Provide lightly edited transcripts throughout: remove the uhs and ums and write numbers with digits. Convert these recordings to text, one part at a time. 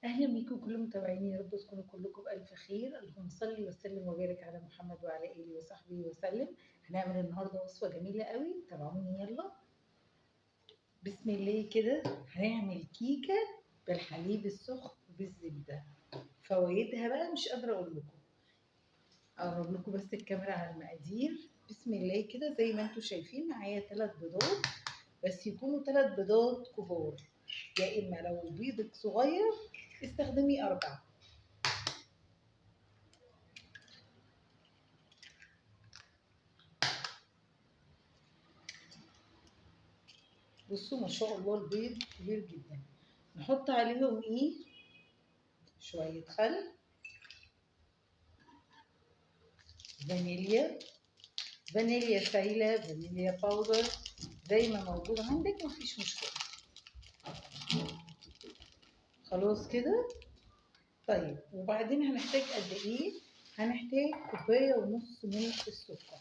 أهلا بيكم كل متابعيني، يا رب تكونوا كلكم بألف خير. اللهم صل وسلم وبارك على محمد وعلى آله وصحبه وسلم. هنعمل النهارده وصفة جميلة قوي، تابعوني يلا. بسم الله كده. هنعمل كيكة بالحليب السخن بالزبدة. فوائدها بقى مش قادرة أقرب لكم بس الكاميرا على المقادير. بسم الله كده. زي ما انتم شايفين معايا 3 بيضات، بس يكونوا 3 بيضات كبار، يا إما لو بيضك صغير استخدمي 4. بصوا ما شاء الله البيض كبير جدا. نحط عليهم ايه؟ شوية خل، فانيليا، فانيليا سايلة، فانيليا باودر، زي ما موجود عندك مفيش مشكلة. خلاص كده. طيب وبعدين هنحتاج قد ايه؟ هنحتاج كوباية ونص من السكر.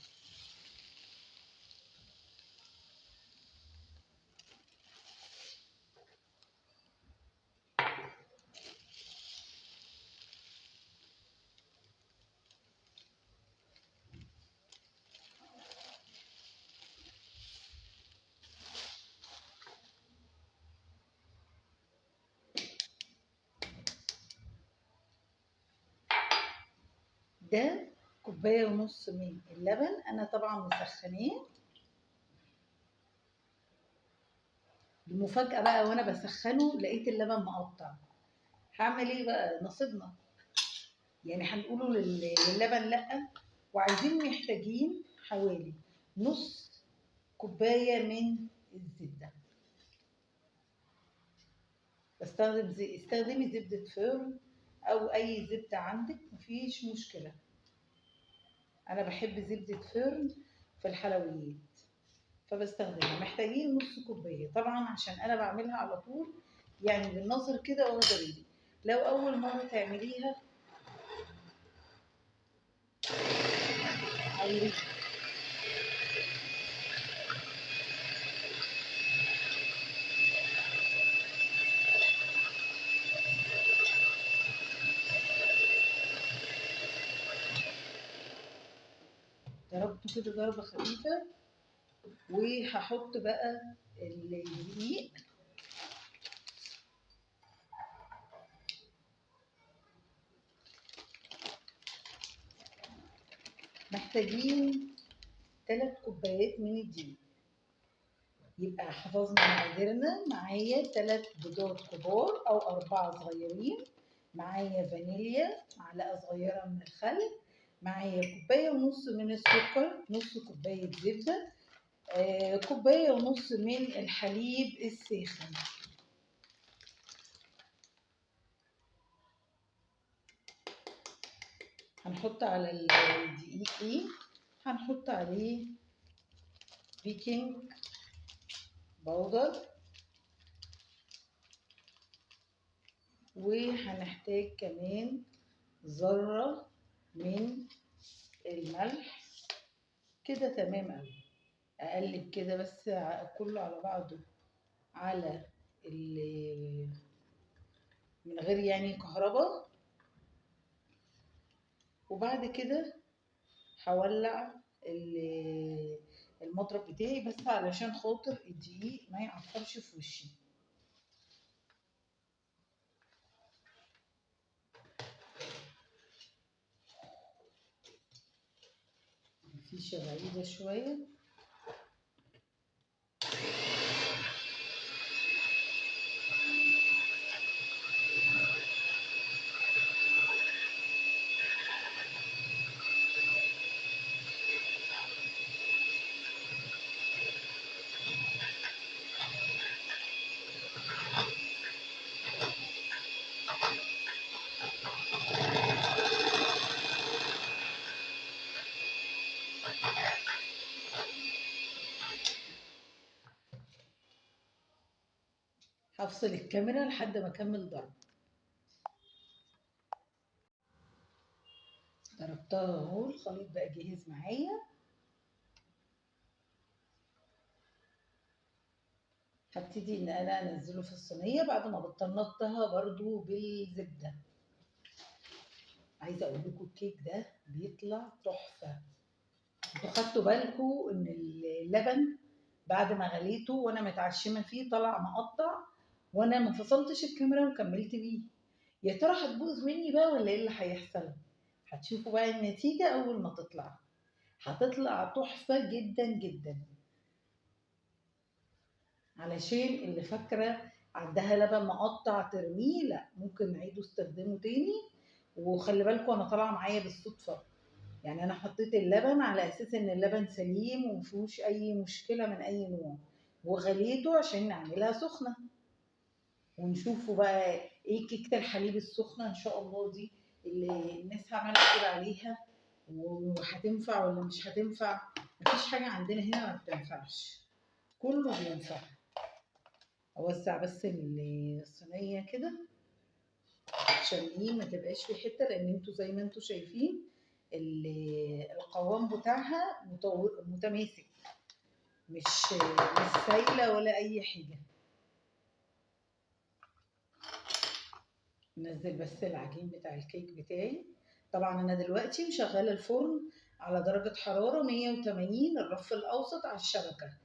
ده كوباية ونص من اللبن، انا طبعا مسخناه. المفاجأة بقى وانا بسخنه لقيت اللبن مقطع. هعمل ايه بقى؟ نصيبنا يعني، هنقوله للبن لأ. وعايزين محتاجين حوالي نص كوباية من الزبدة. استخدمي زبدة فرن أو أي زبدة عندك، مفيش مشكلة. أنا بحب زبدة فرن في الحلويات فبستخدمها. محتاجين نص كوباية طبعا عشان أنا بعملها على طول، يعني بالنظر كده واخدة بالي. لو أول مرة تعمليها عايزة ضربته كده ضربة خفيفة، وهحط بقى الدقيق. محتاجين 3 كوبايات من الدقيق. يبقى حفظنا مقاديرنا. معايا 3 بيضات كبار او 4 صغيرين، معايا فانيليا، معلقه صغيره من الخل، معايا كوبايه ونص من السكر، نص كوبايه زبده، كوبايه ونص من الحليب الساخن. هنحط على الدقيق ايه؟ هنحط عليه بيكنج باودر، وهنحتاج كمان ذرة من الملح. كده تمام قوي. اقلب كده بس كله على بعضه على من غير يعني كهرباء. وبعد كده هولع المضرب بتاعي بس علشان خاطر الدقيق ما يعفرش في وشي. مفيش بعيدة شوية. هفصل الكاميرا لحد ما اكمل ضرب. ضربتها اهو، الخليط بقى جاهز معايا. هبتدي ان انا انزله في الصينيه بعد ما بطنطها برضو بالزبده. عايزه اقول لكم الكيك ده بيطلع تحفه. انتوا خدتوا بالكم ان اللبن بعد ما غليته وانا متعشمه فيه طلع مقطع، وانا ما فصلتش الكاميرا وكملت بيه. يا ترى هتبوظ مني بقى ولا ايه اللي هيحصل؟ هتشوفوا بقى النتيجه اول ما تطلع. هتطلع تحفه جدا جدا. علشان اللي فاكره عندها لبن مقطع ترميه، لا، ممكن نعيده استخدامه تاني. وخلي بالكم انا طالعه معايا بالصدفه، يعني انا حطيت اللبن على اساس ان اللبن سليم ومفيهوش اي مشكله من اي نوع، وغليته عشان نعملها سخنه. ونشوفوا بقى ايه كيكه الحليب السخنه ان شاء الله دي اللي الناس عماله تقول عليها، وهتنفع ولا مش هتنفع. مفيش حاجه عندنا هنا ما بتنفعش، كله بينفع. اوسع بس الصينيه كده عشان ايه ما تبقاش في حته، لان انتوا زي ما انتوا شايفين القوام بتاعها متماسك، مش سايله ولا اي حاجه. ننزل بس العجين بتاع الكيك بتاعي. طبعا انا دلوقتي مشغله الفرن على درجه حراره 180، الرف الاوسط على الشبكه.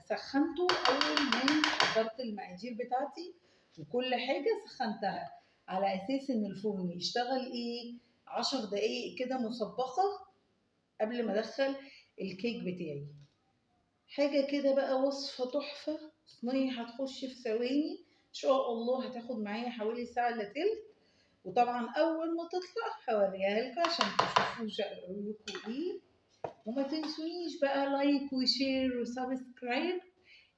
سخنته اول ما حضرت المقادير بتاعتي وكل حاجه سخنتها، على اساس ان الفرن يشتغل 10 دقايق كده مسبقه قبل ما ادخل الكيك بتاعي. حاجه كده بقى وصفه تحفه، صينيه هتخش في ثواني ان شاء الله، هتاخد معايا حوالي ساعه الا تلت. وطبعا اول ما تطلع هوريها لكم عشان تشوفوا رايكم ايه. وما تنسونيش بقى لايك وشير وسبسكرايب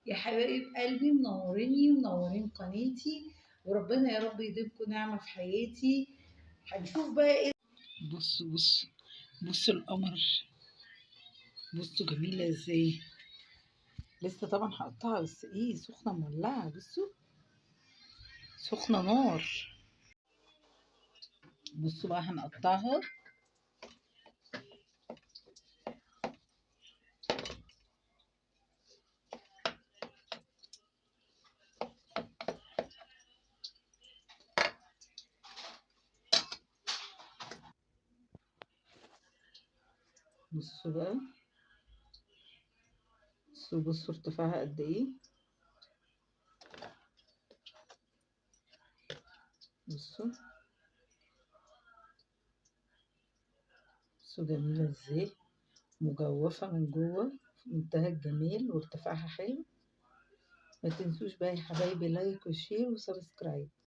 يا حبايب قلبي، منوريني ومنورين قناتي، وربنا يا رب يديمكم نعمة في حياتي. هنشوف بقى ايه. بصوا القمر، بصوا جميلة ازاي. لسه طبعا هقطعها بس سخنة مولعة، بصوا سخنة نار. بصوا بقى هنقطعها. بصوا بقى، بصوا ارتفاعها قد ايه. بصوا جميلة ازاي، مجوفة من جوه في منتهى الجمال وارتفاعها حلو. ما تنسوش بقى يا حبايبي لايك وشير وسبسكرايب.